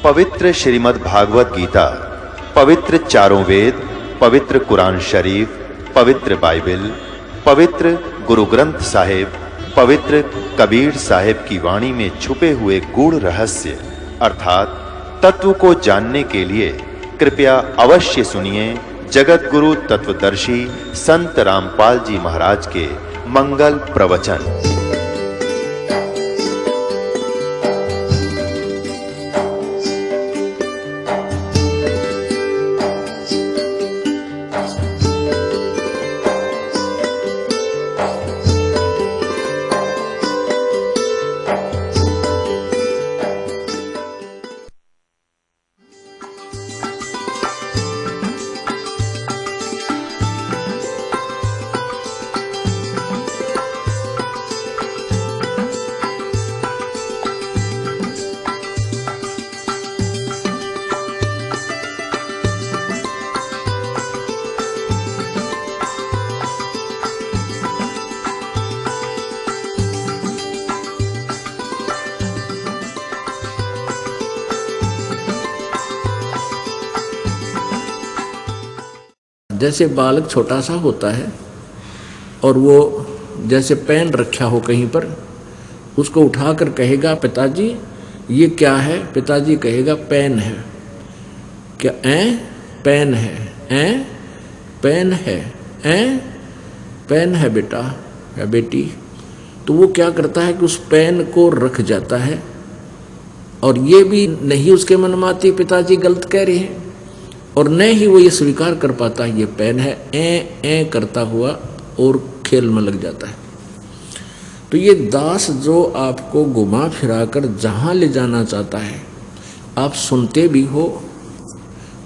पवित्र श्रीमद् भागवत गीता, पवित्र चारों वेद, पवित्र कुरान शरीफ, पवित्र बाइबल, पवित्र गुरु ग्रंथ साहिब, पवित्र कबीर साहिब की वाणी में छुपे हुए गूढ़ रहस्य अर्थात तत्व को जानने के लिए कृपया अवश्य सुनिए जगत गुरु तत्वदर्शी संत रामपाल जी महाराज के मंगल प्रवचन। जैसे बालक छोटा सा होता है और वो जैसे पेन रखा हो कहीं पर, उसको उठाकर कहेगा पिताजी ये क्या है, पिताजी कहेगा पेन है। क्या पेन है, पेन है, पेन है बेटा या बेटी। तो वो क्या करता है कि उस पेन को रख जाता है और ये भी नहीं उसके मन में आती पिताजी गलत कह रहे हैं, और न ही वो ये स्वीकार कर पाता है ये पेन है, ए करता हुआ और खेल में लग जाता है। तो ये दास जो आपको घुमा फिराकर जहाँ ले जाना चाहता है, आप सुनते भी हो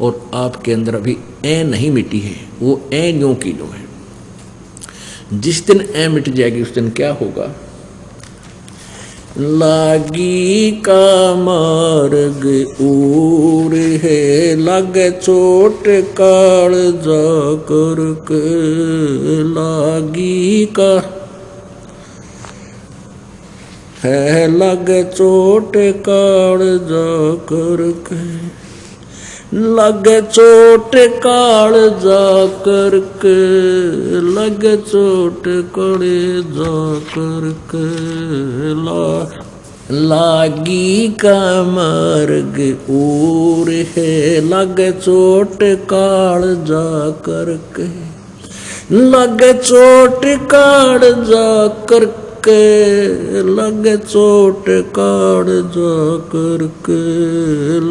और आपके अंदर अभी ए नहीं मिटी है, वो ए न्यों की न्यों है। जिस दिन ए मिट जाएगी उस दिन क्या होगा? लागी का मार्ग ऊर है, लगे चोट काल जाकर के। लागी का है लगे चोट काल जाकर के, लगे चोट काल जाकर के, लगे चोट कड़े जाकर के। लागी का मार्ग ऊर है, लगे चोट काल जाकर के, लगे चोट काल जाकर के, लगे चोट काट जाकर के।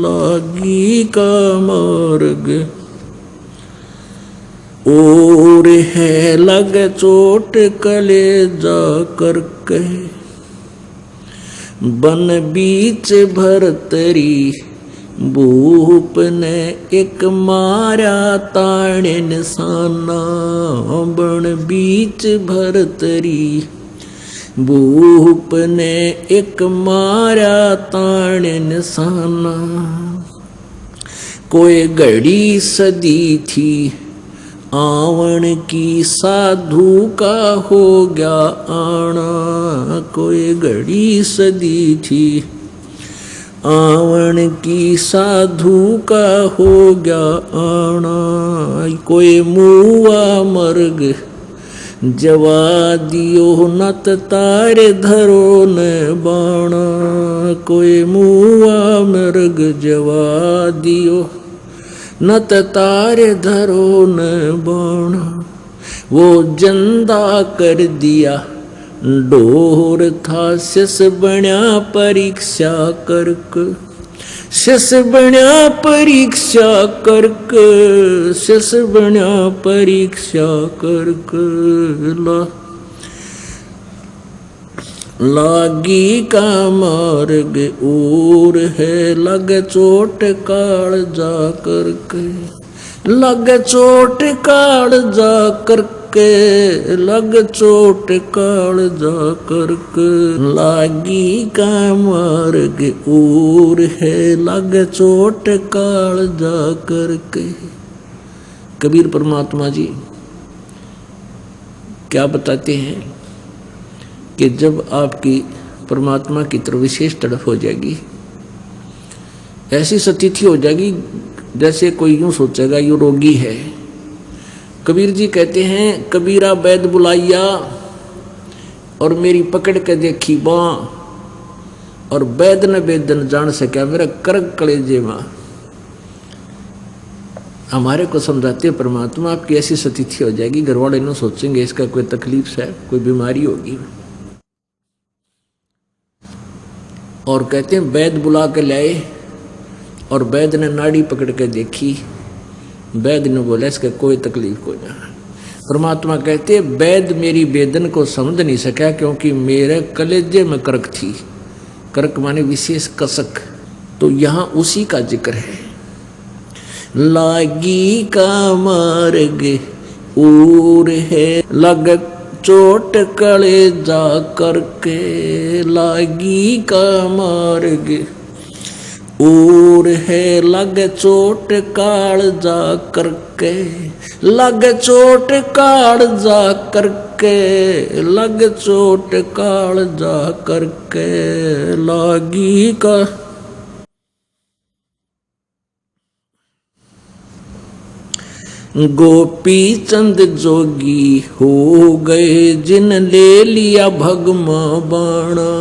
लागी का मार्ग और है, लगे चोट कले जाकर के। बन बीच भरतरी भूप ने एक मारा ताणे निशाना। बन बीच भरतरी भूप ने एक मारा ताण निशाना। कोई घड़ी सदी थी आवन की, साधु का हो गया आना। कोई घड़ी सदी थी आवन की, साधु का हो गया आना। कोई मुआ मर्ग जवा दियो, नत तारे धरो न बाणा। कोई मुआ मृग जवा दियो, नत तारे धरो न बाणा। वो जंदा कर दिया डोर था, शिष बण्या परीक्षा करक। शिष बण्या परीक्षा करक, शिष बण्या परीक्षा करक। लागी का मार्ग और है, लग चोट काल जाकर के। लग चोट काल जाकर के, लग चोट काल जाकर के। लागी का मार्ग और है, लग चोट काल जाकर के। कबीर परमात्मा जी क्या बताते हैं कि जब आपकी परमात्मा की तरफ विशेष तड़फ हो जाएगी, ऐसी स्थिति हो जाएगी जैसे कोई यूं सोचेगा ये रोगी है। कबीर जी कहते हैं कबीरा वैद बुलाइया और मेरी पकड़ के देखी बाँ, और वैद न वेदन जान सका मेरा कर्क कलेजे माँ। हमारे को समझाते हैं परमात्मा आपकी ऐसी स्थिति हो जाएगी, घर वाले न सोचेंगे इसका कोई तकलीफ है, कोई बीमारी होगी। और कहते हैं वैद बुला के लाए और वैद ने नाड़ी पकड़ के देखी, वैद ने बोला इसका कोई तकलीफ कोई ना। परमात्मा कहते वैद मेरी वेदन को समझ नहीं सका क्योंकि मेरे कलेजे में कर्क थी। कर्क माने विशेष कसक। तो यहाँ उसी का जिक्र है। लागी का मार्ग और है लग चोट कलेजा करके, लागी का मार्ग और है लग चोट कालजा करके, लग चोट कालजा करके, लग चोट कालजा करके, लागी का। गोपी चंद जोगी हो गए जिन ले लिया भगमा बाणा,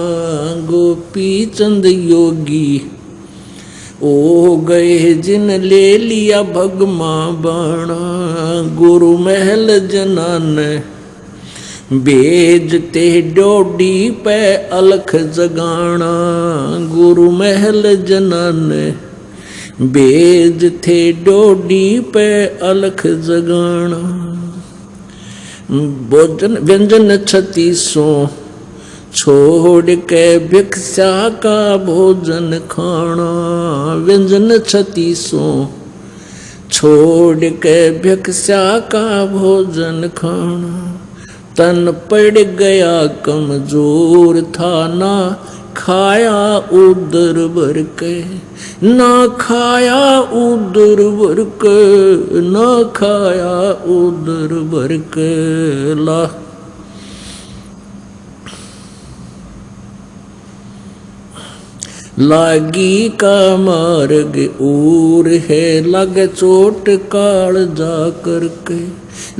गोपी चंद योगी हो गए जिन ले लिया भगमा बाणा, गुरु महल जनान भेजते डोडी पे अलख जगाना, गुरु महल जनान भेज थे डोडी पे अलख जगाना। भोजन व्यंजन 36 छोड़ के भिक्षा का भोजन खाना, व्यंजन 36 छोड़ के भिक्षा का भोजन खाना। तन पड़ गया कमजोर था ना खाया उदर भर के, ना खाया उदर भर के, ना खाया उदर भर के। ला लागी का मार्ग और है लग चोट काल जा करके,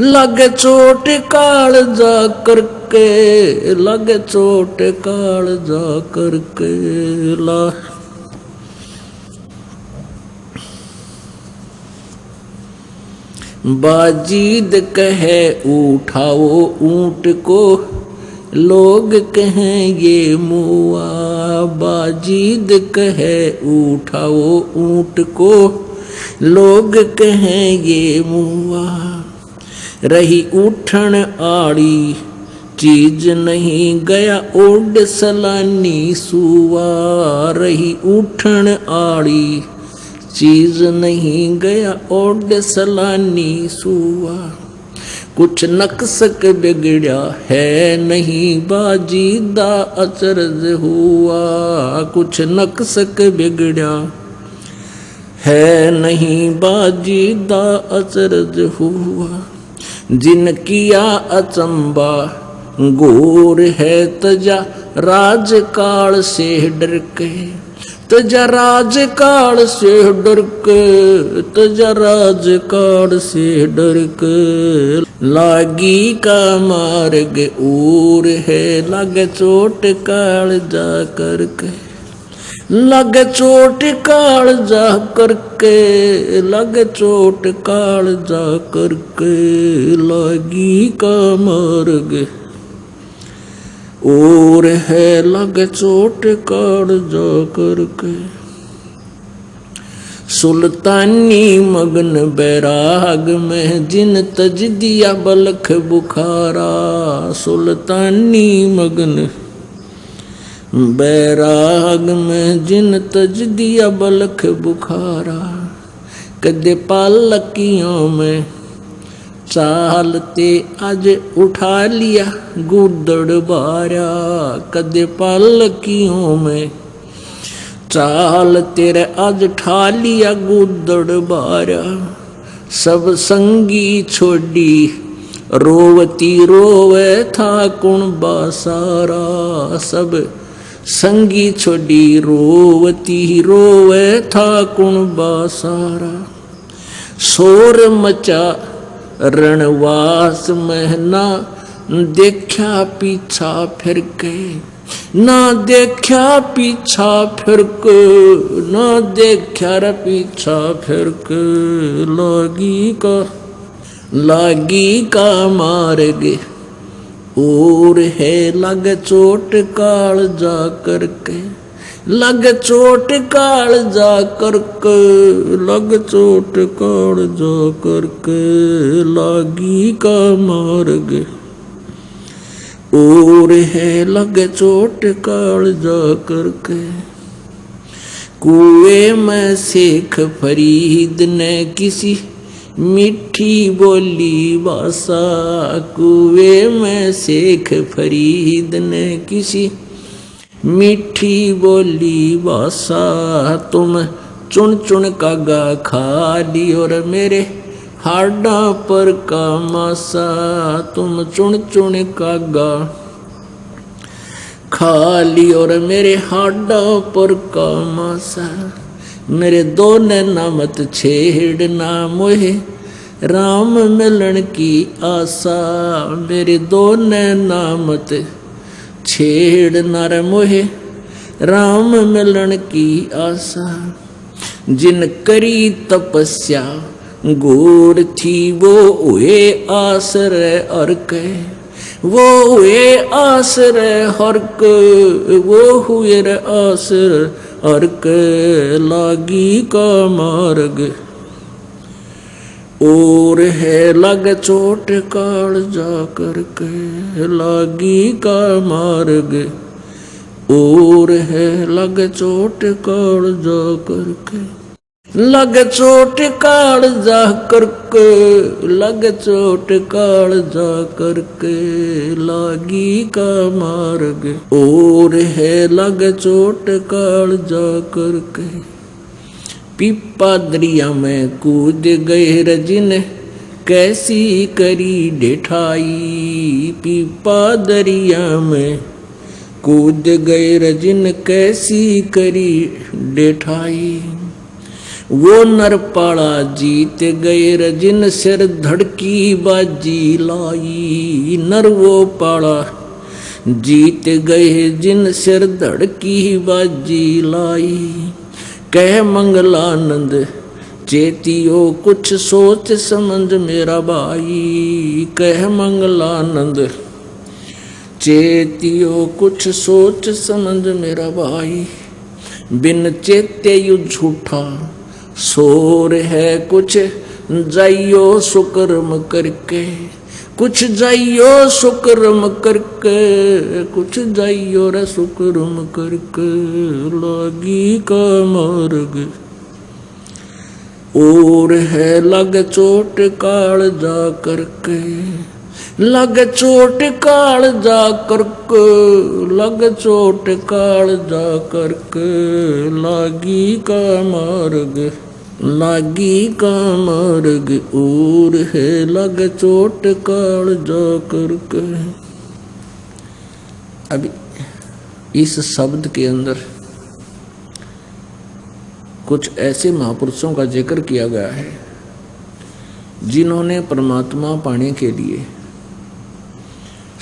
लग चोट काल जा करके, लग चोट काल जा करके। ला बाजीद कहे उठाओ ऊंट को, लोग कहें ये मुआ, बाजीद कहे उठाओ ऊंट को, लोग कहें ये मुआ। रही उठन आड़ी चीज नहीं गया ओड सलानी सुआ, रही उठन आड़ी चीज नहीं गया ओड सलानी सुआ। कुछ नक्सक बिगड़ा है नहीं बाजीदा अचरज हुआ, कुछ नक्सक बिगड़ा है नहीं बाजीदा अचरज हुआ। जिन किया अचंबा घोर है तजा राजकाल से डर के, तजा राजकाल से डर के, तजा राजकाल से डर के। लागी का मार्ग और है लग चोट काल जा करके, लग चोट काल जा करके, लग चोट काल जा करके। लागी का मार्ग और है लग चोट काल जा करके। सुल्तानी मगन बैराग में जिन तज दिया बलख बुखारा, सुल्तानी मगन बैराग में जिन तज दिया बलख बुखारा। कदे पालकियों में चालते आज उठा लिया गुदड़ बारा, कदे पालकियों में चाल तेरे आज ठा लिया गुदड़ बारा। सब संगी छोड़ी रोवती रोवे था कुण बासारा, सब संगी छोड़ी रोवती रोवे था कुणबा सारा। शोर मचा रणवास महना देखा पीछा फिर के, ना देखा पीछा फिर के, ना देखा रे पीछा फिर के। लागी का मार्ग और है लग चोट काल जा करके, लग चोट काल जा करके, लग चोट काल जा करके। लागी का मार्ग और है लग चोट काल जा करके। कुएं में शेख फरीद ने किसी मीठी बोली भाषा, कुएं में शेख फरीद ने किसी मीठी बोली भाषा। तुम चुन चुन कागा खा ली और मेरे हाडा पर का मासा। तुम चुन चुन कागा खा ली और मेरे हाडा पर का मासा। मेरे दो नैना मत छेड़ना मोहे राम मिलन की आशा। मेरे दो नैना मत छेड़ना रे मोहे राम मिलन की आशा। जिन करी तपस्या घोर थी वो हुए आश्रय अर्क, वो हुए आश्रय हर्क, वो हुए रे आश्रय अर्क। लागी का मार्ग और है लग चोट काल जा करके। लागी का मार्ग और है लग चोट काल जा करके। लग चोट काल जा करके, लग चोट काल जा करके। लागी का मार्ग और है लग चोट काल जा करके। पीपा दरिया में कूद गए रजिन कैसी करी ढिठाई। पीपा दरिया में कूद गए रजिन कैसी करी ढिठाई। वो नरपाड़ा जीत गए रजिन सिर धड़की बाजी लाई। नर वो पाड़ा जीत गए जिन सिर धड़की बाजी लाई। कह मंगलानंद चेतियो कुछ सोच समझ मेरा भाई। कह मंगलानंद चेतियो कुछ सोच समझ मेरा भाई। बिन चेते यु झूठा शोर है कुछ जाइयो सुकर्म करके। कुछ जाइयो सुकर्म करके, कुछ जाइयो रे सुकर्म करके। लागी का मार्ग और है लग चोट काल जा करके। लग चोट काल जा करके, लग चोट काल जा करके। लागी का मार्ग, लागी का मार्ग और है लग चोट काल जा करके। अब इस शब्द के अंदर कुछ ऐसे महापुरुषों का जिक्र किया गया है जिन्होंने परमात्मा पाने के लिए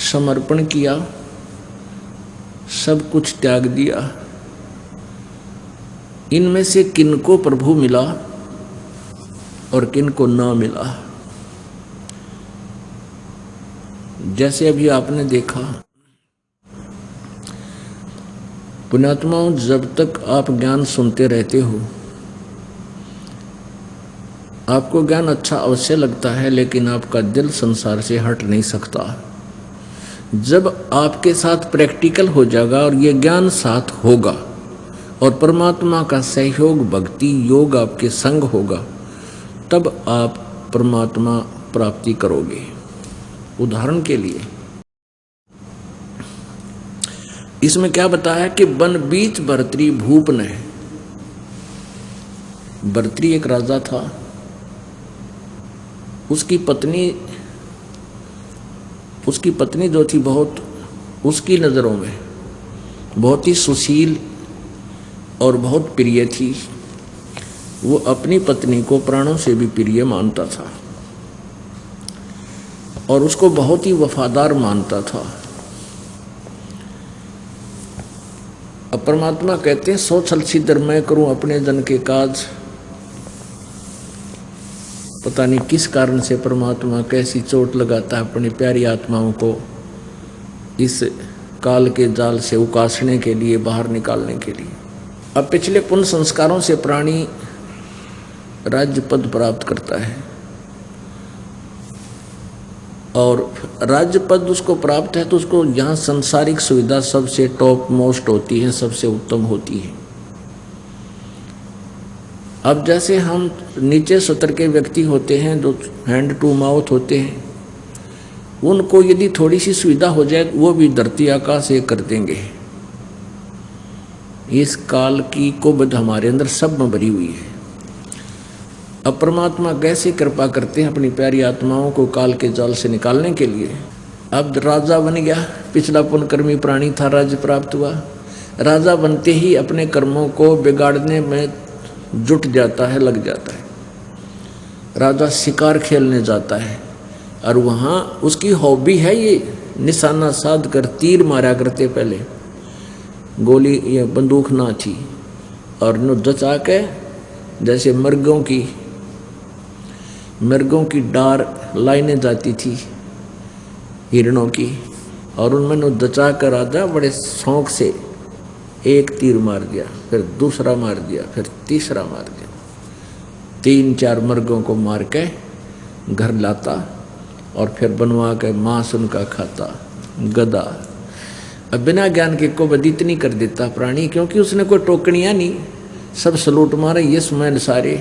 समर्पण किया, सब कुछ त्याग दिया। इनमें से किनको प्रभु मिला और किनको ना मिला। जैसे अभी आपने देखा, पुण्यात्माओं, जब तक आप ज्ञान सुनते रहते हो आपको ज्ञान अच्छा अवश्य लगता है, लेकिन आपका दिल संसार से हट नहीं सकता। जब आपके साथ प्रैक्टिकल हो जाएगा और ये ज्ञान साथ होगा और परमात्मा का सहयोग भक्ति योग आपके संग होगा, तब आप परमात्मा प्राप्ति करोगे। उदाहरण के लिए इसमें क्या बताया कि वन बीच भर्तरी भूप ने। भर्तरी एक राजा था, उसकी पत्नी जो थी बहुत उसकी नजरों में बहुत ही सुशील और बहुत प्रिय थी। वो अपनी पत्नी को प्राणों से भी प्रिय मानता था और उसको बहुत ही वफादार मानता था। अब परमात्मा कहते हैं, सो छल छिद्र मैं करूं अपने जन के काज। पता नहीं किस कारण से परमात्मा कैसी चोट लगाता है अपनी प्यारी आत्माओं को इस काल के जाल से उकासने के लिए, बाहर निकालने के लिए। अब पिछले पुण्य संस्कारों से प्राणी राज्य पद प्राप्त करता है और राज्य पद उसको प्राप्त है तो उसको यहाँ संसारिक सुविधा सबसे टॉप मोस्ट होती है, सबसे उत्तम होती है। अब जैसे हम नीचे सतर के व्यक्ति होते हैं जो हैंड टू माउथ होते हैं, उनको यदि थोड़ी सी सुविधा हो जाए वो भी धरती आकाश एक कर देंगे। इस काल की कुबद हमारे अंदर सब में भरी हुई है। अब परमात्मा कैसे कृपा करते हैं अपनी प्यारी आत्माओं को काल के जाल से निकालने के लिए। अब राजा बन गया, पिछला पुण्यकर्मी प्राणी था, राज्य प्राप्त हुआ। राजा बनते ही अपने कर्मों को बिगाड़ने में जुट जाता है, लग जाता है। राजा शिकार खेलने जाता है और वहाँ उसकी हॉबी है ये निशाना साध कर तीर मारा करते। पहले गोली या बंदूक ना थी और न जचा के जैसे मृगों की डार लाइनें जाती थी हिरणों की, और उनमें न जचा कर राजा बड़े शौक से एक तीर मार दिया, फिर दूसरा मार दिया, फिर तीसरा मार दिया। 3-4 मृगों को मार के घर लाता और फिर बनवा के मांस उनका खाता। गधा अब बिना ज्ञान के को बद इतनी कर देता प्राणी, क्योंकि उसने कोई टोकनियाँ नहीं, सब सलूट मारे ये समय सारे,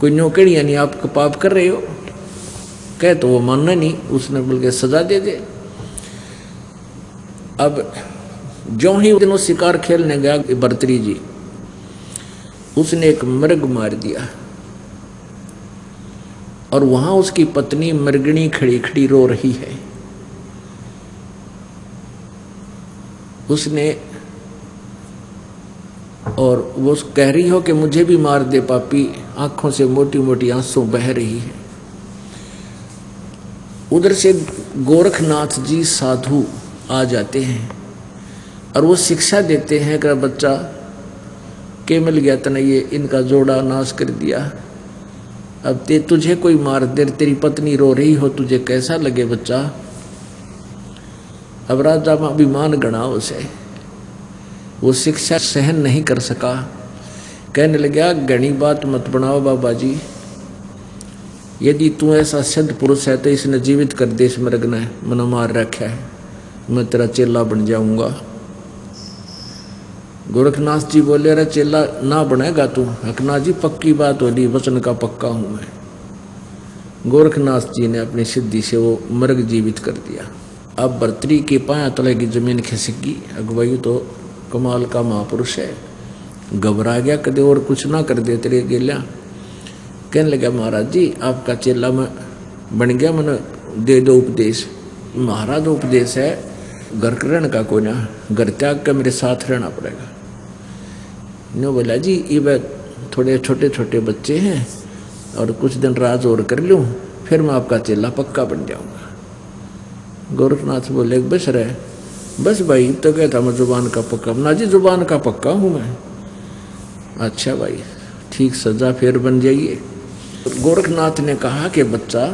कोई नौकरियाँ नहीं। आप पाप कर रहे हो कहे तो वो मानना नहीं, उसने बल्कि सजा दे दे। अब जो ही दिनों शिकार खेलने गया भर्तरी जी, उसने एक मृग मार दिया और वहां उसकी पत्नी मृगणी खड़ी खड़ी रो रही है। उसने और वो कह रही हो कि मुझे भी मार दे पापी, आंखों से मोटी मोटी आंसू बह रही है। उधर से गोरखनाथ जी साधु आ जाते हैं और वो शिक्षा देते हैं कि बच्चा के मिल गया तने ये इनका जोड़ा नाश कर दिया। अब तुझे कोई मार दे, तेरी पत्नी रो रही हो, तुझे कैसा लगे बच्चा। अब राजा में अभिमान गणा उसे, वो शिक्षा सहन नहीं कर सका। कहने लगा घनी बात मत बनाओ बाबा जी, यदि तू ऐसा सिद्ध पुरुष है तो इसने जीवित कर दे, इस मृग ने मना मार रखा है, मैं तेरा चेला बन जाऊंगा। गोरखनाथ जी बोले अरे चेला ना बनेगा तू। हकना जी पक्की बात होली, वचन का पक्का हूं मैं। गोरखनाथ जी ने अपनी सिद्धि से वो मृग जीवित कर दिया। अब भर्तरी के पाया तले की जमीन खिसकी। अगवाई तो कमाल का महापुरुष है, घबरा गया, कदे और कुछ ना कर दे तेरे गेल्या। कहने लगा महाराज जी आपका चेला मैं बन गया, मैंने दे दो उपदेश। महाराज उपदेश है, घर रहने का कोई ना, घर त्याग कर मेरे साथ रहना पड़ेगा। नो बोला जी ये थोड़े छोटे छोटे बच्चे हैं और कुछ दिन राज और कर लूँ, फिर मैं आपका चेला पक्का बन जाऊंगा। गोरखनाथ बोले बस रहे, बस भाई तो कहता मैं जुबान का पक्का। ना जी जुबान का पक्का हूँ मैं। अच्छा भाई ठीक, सजा फिर बन जाइए। गोरखनाथ ने कहा कि बच्चा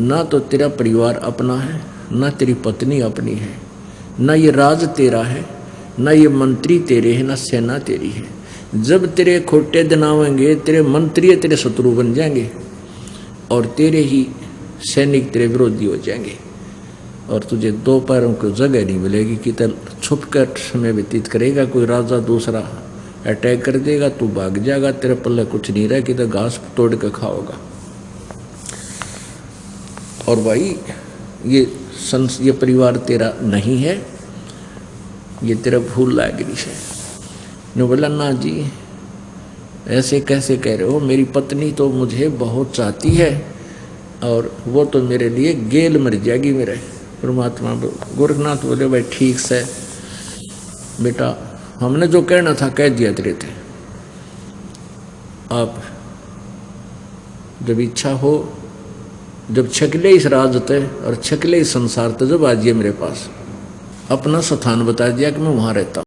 ना तो तेरा परिवार अपना है, ना तेरी पत्नी अपनी है, ना ये राज तेरा है, ना ये मंत्री तेरे हैं, ना सेना तेरी है। जब तेरे खोटे दिन आवेंगे तेरे मंत्री तेरे शत्रु बन जाएंगे और तेरे ही सैनिक तेरे विरोधी हो जाएंगे और तुझे दो पैरों को जगह नहीं मिलेगी कि तब छुप कर समय व्यतीत करेगा। कोई राजा दूसरा अटैक कर देगा, तू भाग जाएगा, तेरे पल्ले कुछ नहीं रहे कि तो घास तोड़ कर खाओगा। और भाई ये परिवार तेरा नहीं है, ये तेरा भूल लागिरी है। ने बोला ना जी ऐसे कैसे कह रहे हो, मेरी पत्नी तो मुझे बहुत चाहती है और वो तो मेरे लिए गेल मर जाएगी मेरे। परमात्मा गोरखनाथ बोले भाई ठीक से, बेटा हमने जो कहना था कह दिया तेरे थे, आप जब इच्छा हो, जब छकले इस राजते और छकले इस संसार ते जब आजिए मेरे पास, अपना स्थान बता दिया कि मैं वहां रहता हूं।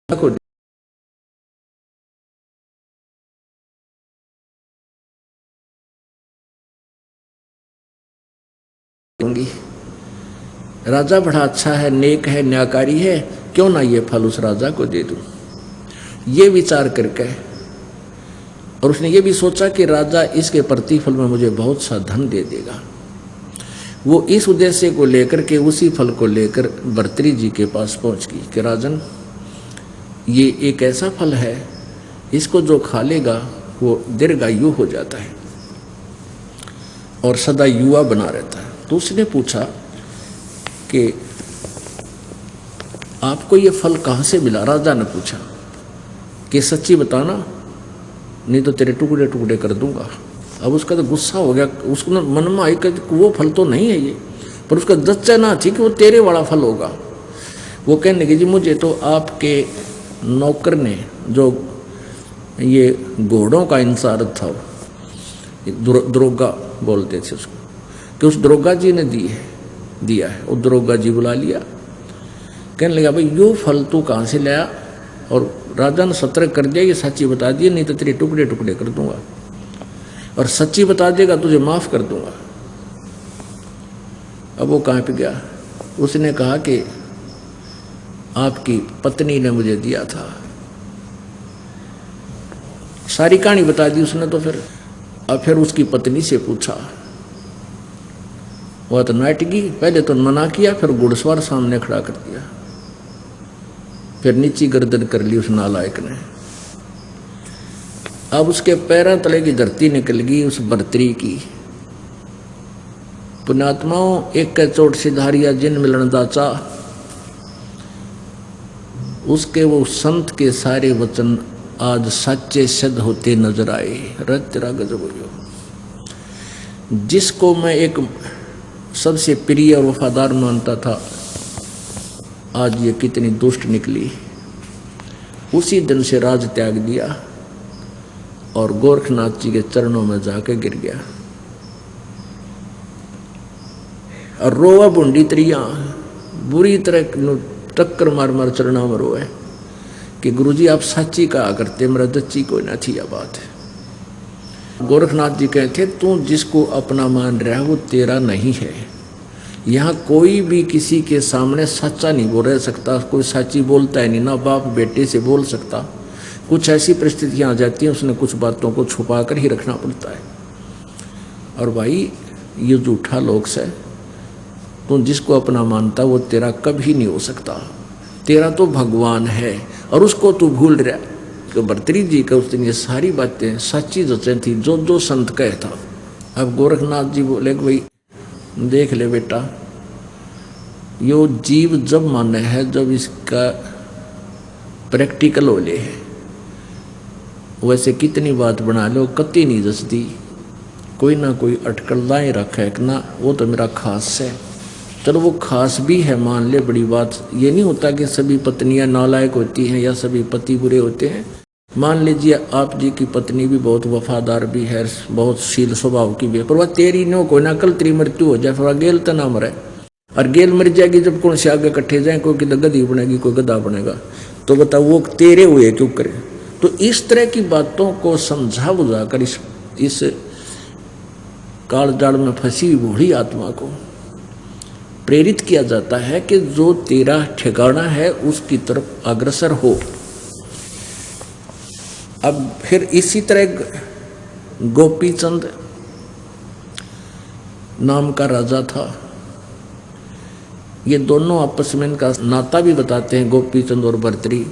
को दूंगी, राजा बड़ा अच्छा है, नेक है, न्यायकारी है, क्यों ना ये फल उस राजा को दे दूं। ये विचार करके, और उसने ये भी सोचा कि राजा इसके प्रतिफल में मुझे बहुत सा धन दे देगा। वो इस उद्देश्य को लेकर के, उसी फल को लेकर भर्तृहरि जी के पास पहुंच गई कि राजन, ये एक ऐसा फल है, इसको जो खा लेगा वो दीर्घायु हो जाता है और सदा युवा बना रहता है। तो उसने पूछा कि आपको ये फल कहाँ से मिला? राजा ने पूछा कि सच्ची बताना, नहीं तो तेरे टुकड़े टुकड़े कर दूंगा। अब उसका तो गुस्सा हो गया, उसको मन में आई कि वो फल तो नहीं है ये, पर उसका जच्चा ना थी कि वो तेरे वाला फल होगा। वो कहने लगी जी मुझे तो आपके नौकर ने, जो ये घोड़ों का इंचार्ज था, दरोगा बोलते थे उसको, कि उस दरोगा जी ने दिया है। वो दरोगा जी बुला लिया, कहने लगा भाई यो फल तू कहाँ से लाया? और राजा ने सतर्क कर दिया, ये सच्ची बता दिए नहीं तो तेरे टुकड़े टुकड़े कर दूंगा, और सच्ची बता देगा तुझे माफ कर दूंगा। अब वो कहाँ पे गया, उसने कहा कि आपकी पत्नी ने मुझे दिया था। सारी कहानी बता दी उसने। तो फिर उसकी पत्नी से पूछा, वह तो नाटकी, पहले तो मना किया, फिर घुड़सवार सामने खड़ा कर दिया, फिर नीची गर्दन कर ली उस नालायक ने। अब उसके पैरों तले की धरती निकल गई उस भर्तृहरि की। पुण्यात्माओं, एक के चोट सिधारिया जिन मिलन दाचा, उसके वो संत के सारे वचन आज सच्चे सिद्ध होते नजर आए। रत तेरा गजब हो गया। जिसको मैं एक सबसे प्रिय और वफादार मानता था, आज ये कितनी दुष्ट निकली। उसी दिन से राज त्याग दिया और गोरखनाथ जी के चरणों में जाके गिर गया और रोआ बूंदी त्रिया, बुरी तरह टक्कर मार मार चरणों में रोए कि गुरुजी आप सच्ची कहा करते, मेरा दच्ची कोई ना थी। यह बात है गोरखनाथ जी कहते तू जिसको अपना मान रहा है वो तेरा नहीं है। यहाँ कोई भी किसी के सामने सच्चा नहीं बोल रह सकता, कोई सच्ची बोलता है नहीं, ना बाप बेटे से बोल सकता। कुछ ऐसी परिस्थितियाँ आ जाती हैं, उसने कुछ बातों को छुपा कर ही रखना पड़ता है। और भाई ये झूठा लोग से तू जिसको अपना मानता वो तेरा कभी नहीं हो सकता। तेरा तो भगवान है और उसको तू भूल रहा। तो भर्तृहरि जी का उस दिन ये सारी बातें सच्ची जचें थी जो जो संत कहे था। अब गोरखनाथ जी बोले कि भाई देख ले बेटा, यो जीव जब माने है जब इसका प्रैक्टिकल हो ले है, वैसे कितनी बात बना लो कति नहीं जचती, कोई ना कोई अटकल लाए रखे ना, वो तो मेरा खास है। चलो वो खास भी है मान ले, बड़ी बात ये नहीं होता कि सभी पत्नियां नालायक होती हैं या सभी पति बुरे होते हैं। मान लीजिए आप जी की पत्नी भी बहुत वफादार भी है, बहुत शील स्वभाव की भी है, पर वह तेरी नो कोई ना कल तेरी मृत्यु हो जाए, फिर वह गेल तो ना मरे। और गेल मर जाएगी जब कौन से आगे इकट्ठे जाए, कोई किधर गधी बनेगी कोई गधा बनेगा, तो बताओ वो तेरे हुए क्यों करे। तो इस तरह की बातों को समझा बुझा कर इस काल जाल में फंसी बूढ़ी आत्मा को प्रेरित किया जाता है कि जो तेरा ठिकाना है उसकी तरफ अग्रसर हो। अब फिर इसी तरह गोपीचंद नाम का राजा था। ये दोनों आपस में इनका नाता भी बताते हैं, गोपीचंद और भर्तृहरि।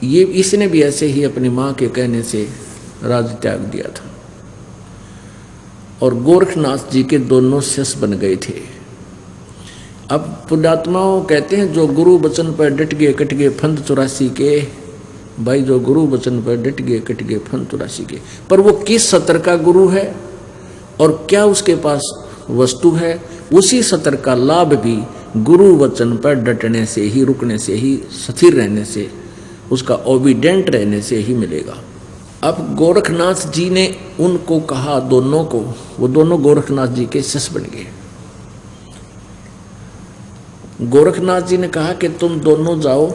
ये इसने भी ऐसे ही अपनी माँ के कहने से राज त्याग दिया था और गोरखनाथ जी के दोनों शिष्य बन गए थे। अब पुण्यात्माओं कहते हैं जो गुरु वचन पर डट गए कट गए फंद 84 के। भाई जो गुरु वचन पर डट गए कट गए फंद 84 के, पर वो किस सत्र का गुरु है और क्या उसके पास वस्तु है, उसी सत्र का लाभ भी गुरु वचन पर डटने से ही, रुकने से ही, स्थिर रहने से, उसका ओबीडेंट रहने से ही मिलेगा। अब गोरखनाथ जी ने उनको कहा दोनों को, वो दोनों गोरखनाथ जी के शिष्य बन गए। गोरखनाथ जी ने कहा कि तुम दोनों जाओ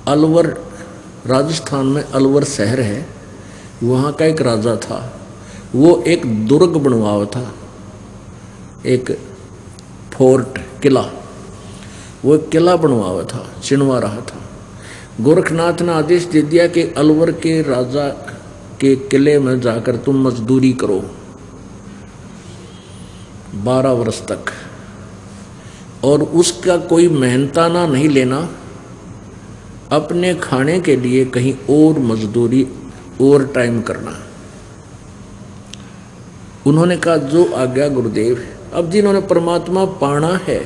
अलवर, राजस्थान में अलवर शहर है, वहाँ का एक राजा था, वो एक दुर्ग बनवाया था, एक फोर्ट किला, वो किला बनवाया था, चिनवा रहा था। गोरखनाथ ने आदेश दे दिया कि अलवर के राजा के किले में जाकर तुम मजदूरी करो 12 वर्ष तक, और उसका कोई मेहनताना नहीं लेना, अपने खाने के लिए कहीं और मजदूरी और टाइम करना। उन्होंने कहा जो आज्ञा गुरुदेव। अब जिन्होंने परमात्मा पाना है,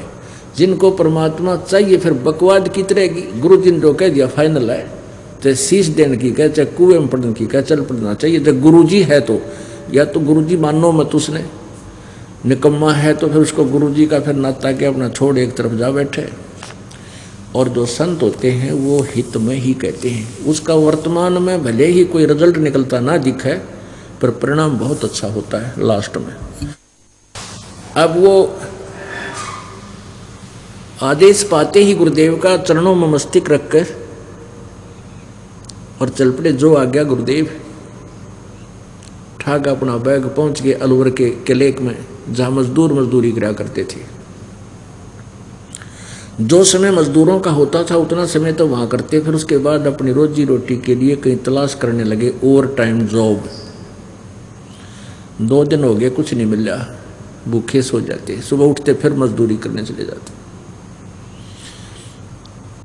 जिनको परमात्मा चाहिए, फिर बकवाद की रहेगी। गुरु जी ने जो कह दिया फाइनल है, चाहे शीश देने की कहे, चाहे कुएं में पढ़ने की कहे, चल पढ़ना चाहिए। जब गुरु जी है तो या तो गुरु जी मानो मत, उसने निकम्मा है तो फिर उसको गुरु जी का फिर नाता के अपना छोड़ एक तरफ जा बैठे। और जो संत होते हैं वो हित में ही कहते हैं, उसका वर्तमान में भले ही कोई रिजल्ट निकलता ना दिखे, पर परिणाम बहुत अच्छा होता है लास्ट में। अब वो आदेश पाते ही गुरुदेव का चरणों में मस्तिष्क रखकर और चल पड़े, जो आ गया गुरुदेव। ठाक अपना बैग पहुंच गए अलवर के किले में, जहां मजदूर मजदूरी करा करते थे। जो समय मजदूरों का होता था उतना समय तो वहां करते, फिर उसके बाद अपनी रोजी रोटी के लिए कहीं तलाश करने लगे ओवर टाइम जॉब। 2 दिन हो गए कुछ नहीं मिला, भूखे सो जाते, सुबह उठते फिर मजदूरी करने चले जाते।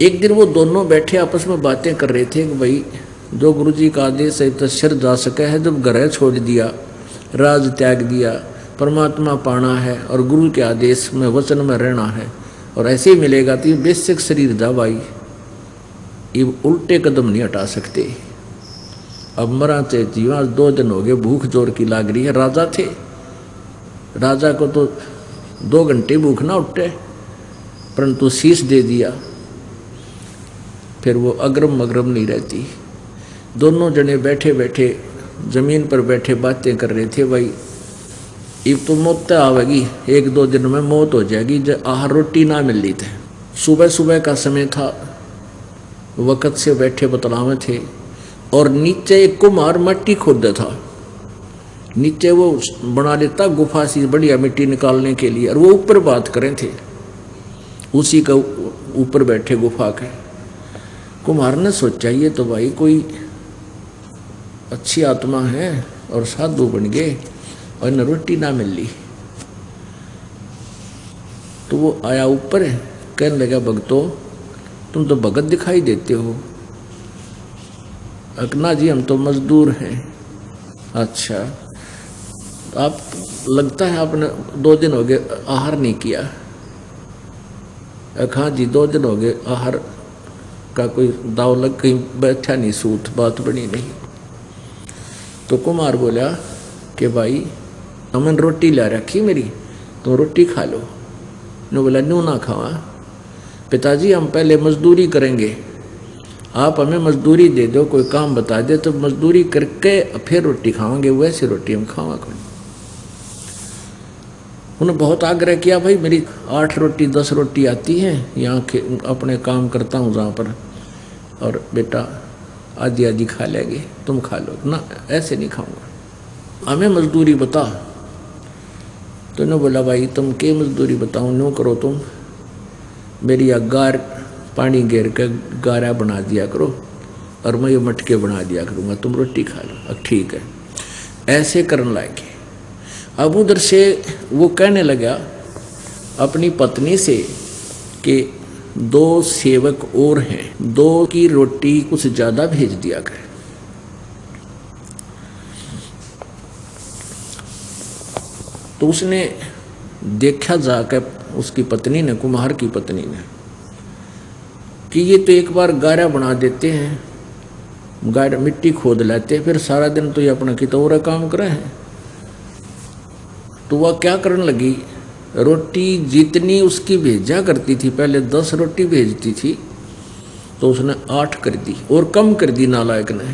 एक दिन वो दोनों बैठे आपस में बातें कर रहे थे कि भाई जो गुरुजी का आदेश है तो सिर जा सका है, जब घर छोड़ दिया, राज त्याग दिया, परमात्मा पाना है और गुरु के आदेश में वचन में रहना है, और ऐसे ही मिलेगा तो ये बेसिक शरीर जा भाई, ये उल्टे कदम नहीं हटा सकते। अब मरा चाहे जीवा, 2 दिन हो गए, भूख जोर की लाग रही है। राजा थे, राजा को तो 2 घंटे भूख ना उठे, परंतु शीश दे दिया, फिर वो अग्रम मगरम नहीं रहती। दोनों जने बैठे बैठे जमीन पर बैठे बातें कर रहे थे, भाई अब तो मौत आवेगी, 1-2 दिन में मौत हो जाएगी, जब आहार रोटी ना मिल रही थे। सुबह सुबह का समय था, वक़्त से बैठे बतलावे थे, और नीचे एक कुम्हार मिट्टी खोदता था, नीचे वो बना लेता गुफा सी बढ़िया मिट्टी निकालने के लिए, और वो ऊपर बात करें थे, उसी का ऊपर बैठे गुफा के। कुम्हार ने सोचा ये तो भाई कोई अच्छी आत्मा है और साधु बन गए और न रोटी ना मिल ली। तो वो आया ऊपर, कहने लगा भगतों तुम तो भगत दिखाई देते हो। अकना जी हम तो मजदूर हैं। अच्छा आप लगता है आपने 2 दिन हो गए आहार नहीं किया। हाँ जी 2 दिन हो गए आहार का कोई दाव लग, कहीं बैठा नहीं, सूत बात बनी नहीं। तो कुमार बोला कि भाई हमने रोटी ला रखी मेरी, तुम रोटी खा लो। ने बोला न्यू ना खावा पिताजी, हम पहले मजदूरी करेंगे, आप हमें मजदूरी दे दो, कोई काम बता दे तो मजदूरी करके फिर रोटी खावांगे, वैसे रोटी हम खावांगे। उन्होंने बहुत आग्रह किया, भाई मेरी 8 रोटी 10 रोटी आती हैं, यहाँ अपने काम करता हूँ जहाँ पर, और बेटा आधी आधी खा लेंगे, तुम खा लो ना, ऐसे नहीं खाऊंगा, हमें मजदूरी बता। तो उन्होंने बोला भाई तुम के मजदूरी बताऊँ, न्यू करो तुम मेरी अगार पानी घेर कर गारा बना दिया करो और मैं ये मटके बना दिया करूँगा, तुम रोटी खा लो। अब ठीक है, ऐसे करने लगे। अब उधर से वो कहने लगा अपनी पत्नी से कि 2 सेवक और हैं, 2 की रोटी कुछ ज़्यादा भेज दिया कर। तो उसने देखा जाकर, उसकी पत्नी ने, कुम्हार की पत्नी ने, कि ये तो एक बार गारा बना देते हैं, गारा मिट्टी खोद लेते हैं, फिर सारा दिन तो ये अपना कितौरा काम करे हैं। तो वह क्या करने लगी, रोटी जितनी उसकी भेजा करती थी, पहले 10 रोटी भेजती थी, तो उसने 8 कर दी और कम कर दी नालायक ने।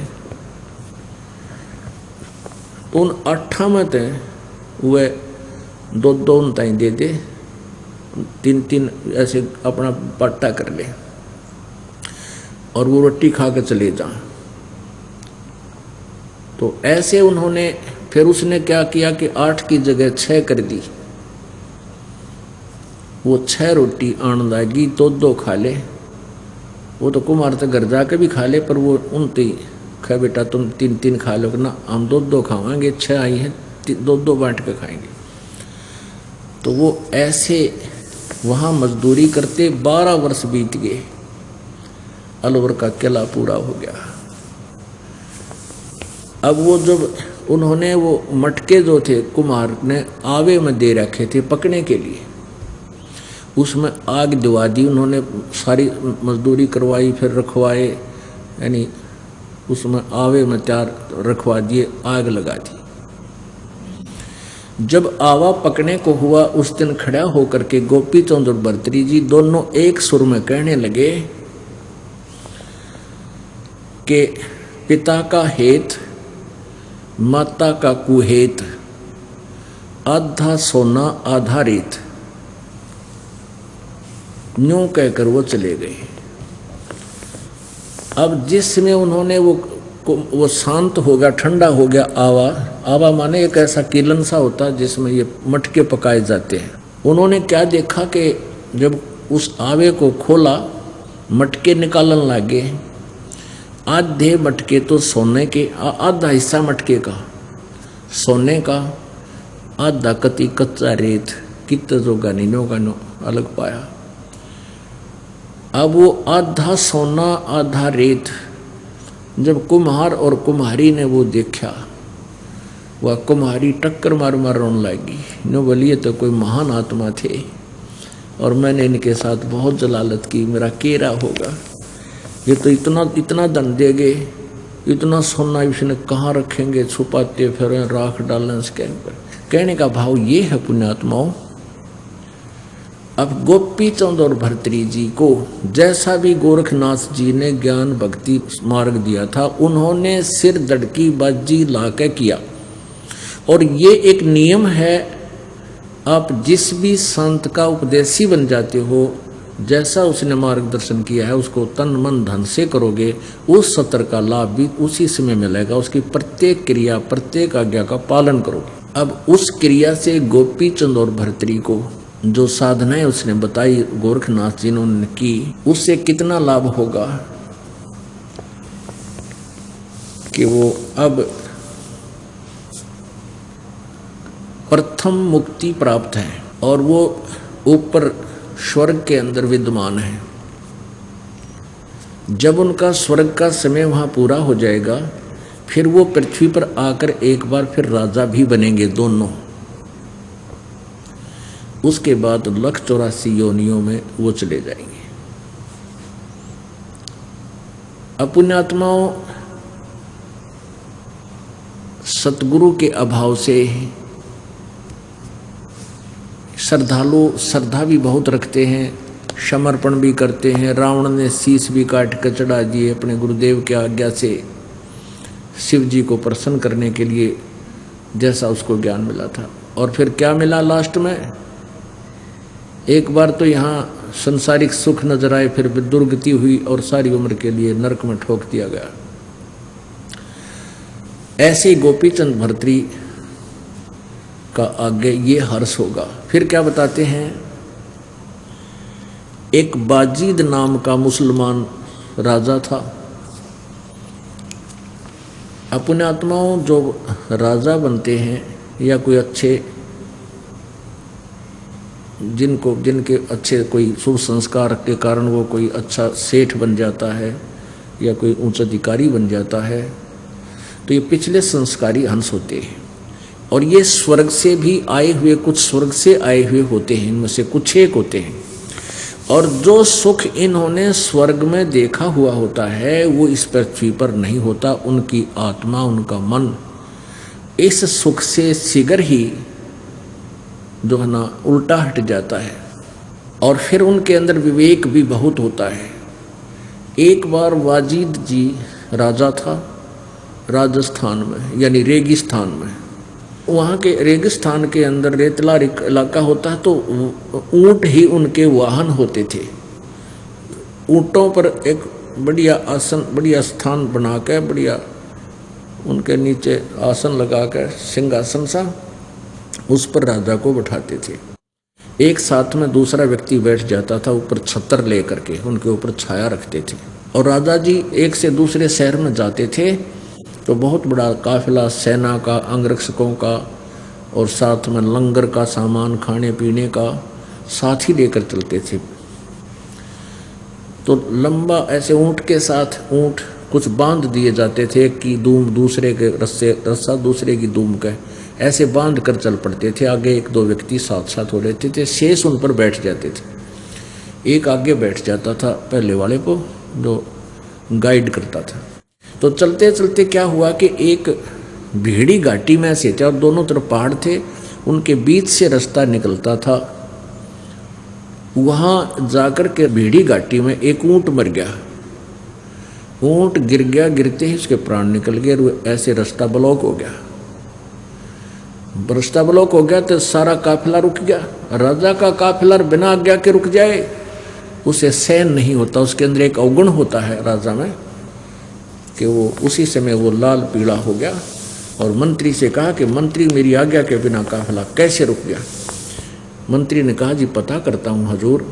तो उन 8 में थे वह 2-2 ताई दे दे, 3-3 ऐसे अपना पट्टा कर ले और वो रोटी खा कर चले जा। तो ऐसे उन्होंने, फिर उसने क्या किया कि 8 की जगह 6 कर दी। वो 6 रोटी आन लागी, 2-2 खा ले। वो तो कुमार तो घर जाके भी खा ले, पर वो उनती खै बेटा तुम 3-3 खा लो ना, हम 2-2 खावांगे, 6 आई हैं 2-2 बांट के खाएंगे। तो वो ऐसे वहाँ मजदूरी करते 12 वर्ष बीत गए, अलवर का किला पूरा हो गया। अब वो जब उन्होंने वो मटके जो थे कुम्हार ने आवे में दे रखे थे पकने के लिए, उसमें आग दिवा दी उन्होंने, सारी मजदूरी करवाई, फिर रखवाए, यानी उसमें आवे में 4 रखवा दिए, आग लगा दी। जब आवा पकने को हुआ उस दिन खड़ा होकर के गोपी चंद और भर्तरी जी दोनों एक सुर में कहने लगे कि पिता का हेत माता का कुहेत, आधा सोना आधा रेत। न्यों कहकर वो चले गए। अब जिसमें उन्होंने वो शांत हो गया, ठंडा हो गया आवा। आवा माने एक ऐसा कीलन सा होता है जिसमें ये मटके पकाए जाते हैं। उन्होंने क्या देखा कि जब उस आवे को खोला, मटके निकालने लगे। आधे मटके तो सोने के, आधा हिस्सा मटके का सोने का, आधा कति कच्चा रेत, कित जोगा नीनो का नो अलग पाया। अब वो आधा सोना आधा रेत जब कुम्हार और कुम्हारी ने वो देखा, वह कुम्हारी टक्कर मार मार रोने लगी। नो बोलिए तो कोई महान आत्मा थे और मैंने इनके साथ बहुत जलालत की, मेरा केरा होगा। ये तो इतना धन देंगे, इतना सोना इसने कहाँ रखेंगे, छुपाते फिर राख डालें इसके ऊपर। कहने का भाव ये है पुण्यात्माओं। अब गोपी चंद और भर्तरी जी को जैसा भी गोरखनाथ जी ने ज्ञान भक्ति मार्ग दिया था, उन्होंने सिर दड़की बाजी ला के किया। और ये एक नियम है, आप जिस भी संत का उपदेशी बन जाते हो, जैसा उसने मार्गदर्शन किया है उसको तन मन धन से करोगे, उस सत्र का लाभ भी उसी समय मिलेगा। उसकी प्रत्येक क्रिया प्रत्येक आज्ञा का पालन करोगे। अब उस क्रिया से गोपी चंद और भर्तरी को जो साधनाएं उसने बताई गोरखनाथ जी ने की, उससे कितना लाभ होगा कि वो अब प्रथम मुक्ति प्राप्त है और वो ऊपर स्वर्ग के अंदर विद्यमान है। जब उनका स्वर्ग का समय वहाँ पूरा हो जाएगा, फिर वो पृथ्वी पर आकर एक बार फिर राजा भी बनेंगे दोनों। उसके बाद 184 योनियों में वो चले जाएंगे। अपुण्यात्माओं, सतगुरु के अभाव से श्रद्धालु श्रद्धा भी बहुत रखते हैं, समर्पण भी करते हैं। रावण ने शीश भी काट कर चढ़ा दिए अपने गुरुदेव की आज्ञा से, शिव जी को प्रसन्न करने के लिए, जैसा उसको ज्ञान मिला था। और फिर क्या मिला लास्ट में? एक बार तो यहाँ संसारिक सुख नजर आए, फिर दुर्गति हुई और सारी उम्र के लिए नरक में ठोक दिया गया। ऐसे ही गोपीचंद भर्तरी का आगे ये हर्ष होगा। फिर क्या बताते हैं? एक बाजीद नाम का मुसलमान राजा था। अपने आत्माओं, जो राजा बनते हैं या कोई अच्छे जिनके अच्छे कोई शुभ संस्कार के कारण वो कोई अच्छा सेठ बन जाता है या कोई उच्च अधिकारी बन जाता है, तो ये पिछले संस्कारी हंस होते हैं। और ये स्वर्ग से भी आए हुए, कुछ स्वर्ग से आए हुए होते हैं, इनमें से कुछ एक होते हैं। और जो सुख इन्होंने स्वर्ग में देखा हुआ होता है वो इस पृथ्वी पर नहीं होता। उनकी आत्मा, उनका मन इस सुख से शीघ्र ही जो है ना उल्टा हट जाता है। और फिर उनके अंदर विवेक भी बहुत होता है। एक बार वाजिद जी राजा था राजस्थान में, यानी रेगिस्तान में। वहाँ के रेगिस्तान के अंदर रेतला इलाका होता है, तो ऊंट ही उनके वाहन होते थे। ऊंटों पर एक बढ़िया आसन, बढ़िया स्थान बनाकर, बढ़िया उनके नीचे आसन लगाकर, सिंहासन सा, उस पर राजा को बैठाते थे। एक साथ में दूसरा व्यक्ति बैठ जाता था ऊपर छतर लेकर के, उनके ऊपर छाया रखते थे। और राजा जी एक से दूसरे शहर में जाते थे तो बहुत बड़ा काफिला सेना का, अंगरक्षकों का और साथ में लंगर का सामान, खाने पीने का साथ ही लेकर चलते थे। तो लंबा ऐसे ऊंट के साथ ऊंट कुछ बांध दिए जाते थे कि दूम दूसरे के रस्सा दूसरे की दूम का, ऐसे बांध कर चल पड़ते थे। आगे एक दो व्यक्ति साथ साथ हो रहते थे, शेष उन पर बैठ जाते थे। एक आगे बैठ जाता था पहले वाले को, जो गाइड करता था। तो चलते चलते क्या हुआ कि एक भीड़ी घाटी में से थे और दोनों तरफ पहाड़ थे, उनके बीच से रास्ता निकलता था। वहाँ जाकर के भीड़ी घाटी में एक ऊंट मर गया। ऊंट गिर गया, गिरते ही उसके प्राण निकल गए और ऐसे रास्ता ब्लॉक हो गया। रास्ता ब्लॉक हो गया तो सारा काफिला रुक गया। राजा का काफिला बिना आज्ञा के रुक जाए उसे सहन नहीं होता। उसके अंदर एक अवगुण होता है राजा में कि वो उसी समय वो लाल पीला हो गया और मंत्री से कहा कि मंत्री, मेरी आज्ञा के बिना काफिला कैसे रुक गया? मंत्री ने कहा, जी पता करता हूँ हजूर।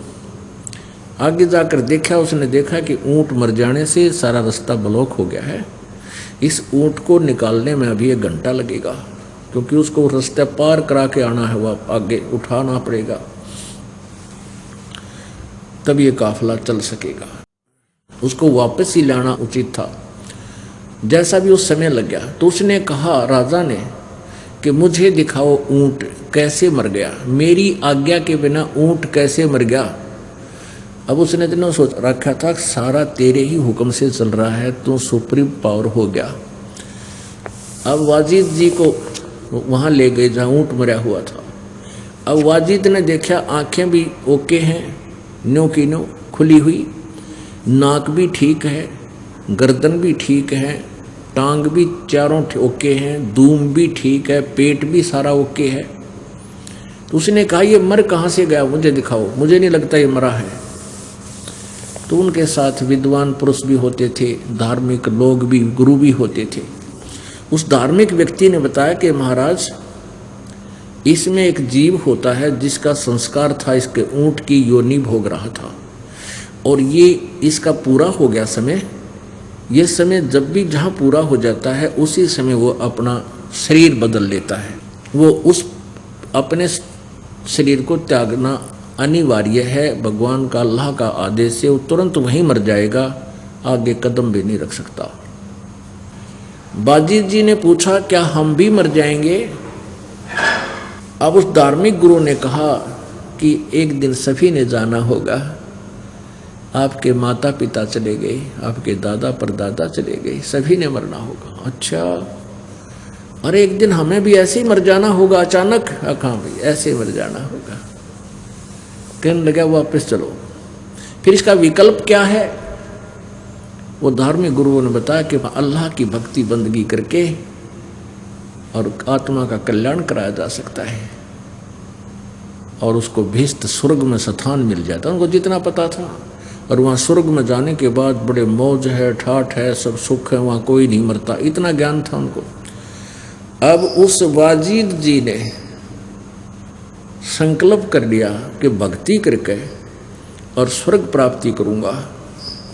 आगे जाकर देखा, उसने देखा कि ऊंट मर जाने से सारा रास्ता ब्लॉक हो गया है। इस ऊंट को निकालने में अभी 1 घंटा लगेगा, क्योंकि उसको रास्ते पार करा के आना है, वह आगे उठाना पड़ेगा, तब ये काफिला चल सकेगा। उसको वापस ही लाना उचित था। जैसा भी उस समय लग गया तो उसने कहा, राजा ने, कि मुझे दिखाओ ऊंट कैसे मर गया, मेरी आज्ञा के बिना ऊंट कैसे मर गया। अब उसने इतना सोच रखा था सारा तेरे ही हुक्म से चल रहा है, तो सुप्रीम पावर हो गया। अब वाजिद जी को वहाँ ले गए जहाँ ऊंट मरा हुआ था। अब वाजिद ने देखा आंखें भी ओके हैं, न्यो की न्यो खुली हुई, नाक भी ठीक है, गर्दन भी ठीक है, टांग भी चारों ओके हैं, दूम भी ठीक है, पेट भी सारा ओके है। तो उसने कहा, ये मर कहाँ से गया, मुझे दिखाओ, मुझे नहीं लगता ये मरा है। तो उनके साथ विद्वान पुरुष भी होते थे, धार्मिक लोग भी, गुरु भी होते थे। उस धार्मिक व्यक्ति ने बताया कि महाराज, इसमें एक जीव होता है जिसका संस्कार था, इसके ऊंट की योनि भोग रहा था, और ये इसका पूरा हो गया समय। ये समय जब भी जहाँ पूरा हो जाता है उसी समय वो अपना शरीर बदल लेता है। वो उस अपने शरीर को त्यागना अनिवार्य है, भगवान का, अल्लाह का आदेश है। वो तुरंत वहीं मर जाएगा, आगे कदम भी नहीं रख सकता। बाजीत जी ने पूछा, क्या हम भी मर जाएंगे? अब उस धार्मिक गुरु ने कहा कि एक दिन सभी ने जाना होगा। आपके माता पिता चले गए, आपके दादा परदादा चले गए, सभी ने मरना होगा। अच्छा, अरे एक दिन हमें भी ऐसे ही मर जाना होगा अचानक? हाँ भाई, ऐसे मर जाना होगा। कहने लगा वापस चलो। फिर इसका विकल्प क्या है? वो धार्मिक गुरुओं ने बताया कि अल्लाह की भक्ति बंदगी करके और आत्मा का कल्याण कराया जा सकता है, और उसको भिष्ट स्वर्ग में स्थान मिल जाता, उनको जितना पता था। और वहाँ स्वर्ग में जाने के बाद बड़े मौज है, ठाठ है, सब सुख है, वहाँ कोई नहीं मरता, इतना ज्ञान था उनको। अब उस वाजिद जी ने संकल्प कर लिया कि भक्ति करके और स्वर्ग प्राप्ति करूँगा,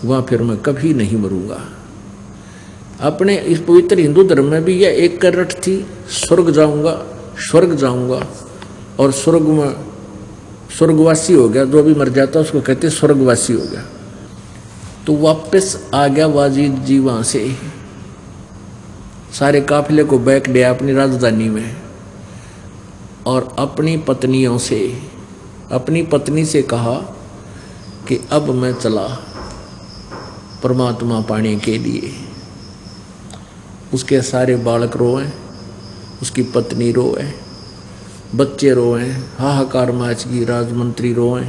वहाँ फिर मैं कभी नहीं मरूँगा। अपने इस पवित्र हिंदू धर्म में भी यह एक करट थी, स्वर्ग जाऊँगा, स्वर्ग जाऊँगा, और स्वर्ग में स्वर्गवासी हो गया। जो भी मर जाता उसको कहते स्वर्गवासी हो गया। तो वापस आ गया वाजिद जी वहाँ से, सारे काफिले को बैक दिया अपनी राजधानी में, और अपनी पत्नियों से, अपनी पत्नी से कहा कि अब मैं चला परमात्मा पाने के लिए। उसके सारे बालक रोए, उसकी पत्नी रोए, बच्चे रोए, हाहाकार मच गई, राजमंत्री रोए।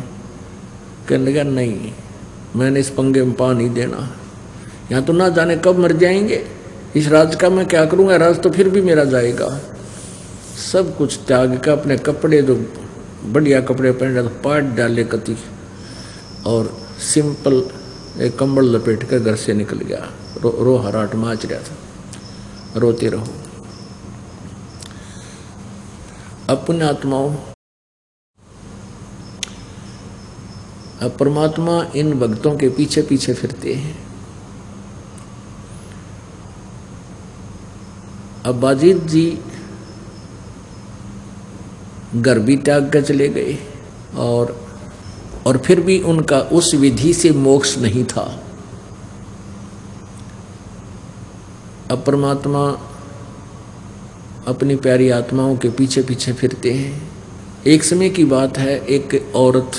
कहने लगा नहीं, मैंने इस पंगे में पा नहीं देना, यहाँ तो ना जाने कब मर जाएंगे, इस राज का मैं क्या करूँगा, राज तो फिर भी मेरा जाएगा। सब कुछ त्याग का अपने कपड़े, जो बढ़िया कपड़े पहन रहे, पाट डाले कति, और सिंपल एक कंबल लपेट कर घर से निकल गया। रो हराट माच रहा था, रोते रहो। अपने आत्माओं, अब परमात्मा इन भक्तों के पीछे पीछे फिरते हैं। अब बाजिद जी घर भी त्याग कर चले गए, और फिर भी उनका उस विधि से मोक्ष नहीं था। अब परमात्मा अपनी प्यारी आत्माओं के पीछे पीछे फिरते हैं। एक समय की बात है, एक औरत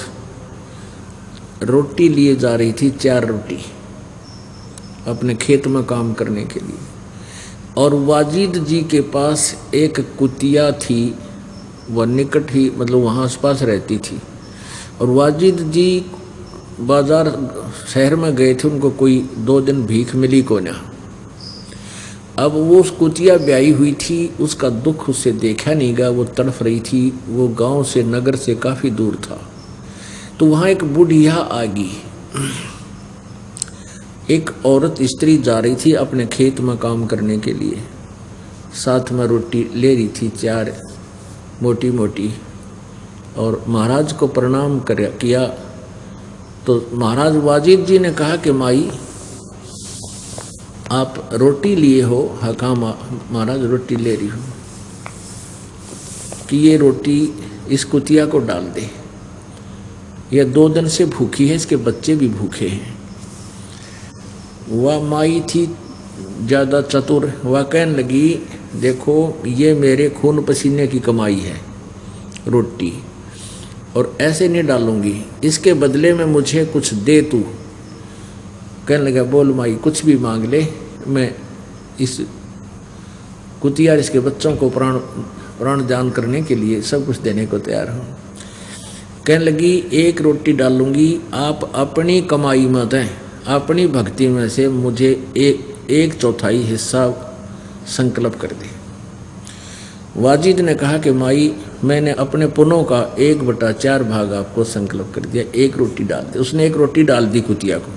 रोटी लिए जा रही थी, 4 रोटी, अपने खेत में काम करने के लिए, और वाजिद जी के पास एक कुतिया थी, वह निकट ही, मतलब वहाँ आसपास रहती थी। और वाजिद जी बाजार शहर में गए थे, उनको कोई 2 दिन भीख मिली को ना। अब वो उस कुतिया ब्याई हुई थी, उसका दुख उससे देखा नहीं गया, वो तड़फ रही थी। वो गांव से, नगर से काफ़ी दूर था। तो वहाँ एक बुढ़िया आ गई, एक औरत स्त्री जा रही थी अपने खेत में काम करने के लिए, साथ में रोटी ले रही थी, 4 मोटी मोटी, और महाराज को प्रणाम किया। तो महाराज वाजिद जी ने कहा कि माई आप रोटी लिए हो? हाँ, कहा महाराज रोटी ले रही हूँ। कि ये रोटी इस कुतिया को डाल दे, यह 2 दिन से भूखी है, इसके बच्चे भी भूखे हैं। वह माई थी ज़्यादा चतुर, वह कहने लगी देखो ये मेरे खून पसीने की कमाई है रोटी, और ऐसे नहीं डालूंगी, इसके बदले में मुझे कुछ दे तू। कहने लगा बोल माई कुछ भी मांग ले, मैं इस कुतिया इसके बच्चों को प्राण दान करने के लिए सब कुछ देने को तैयार हूँ। कहने लगी 1 रोटी डालूंगी, आप अपनी कमाई में दें, अपनी भक्ति में से मुझे 1/4 हिस्सा संकल्प कर दे। वाजिद ने कहा कि माई मैंने अपने पुनों का 1/4 भाग आपको संकल्प कर दिया, 1 रोटी डाल दे। उसने 1 रोटी डाल दी कुतिया को।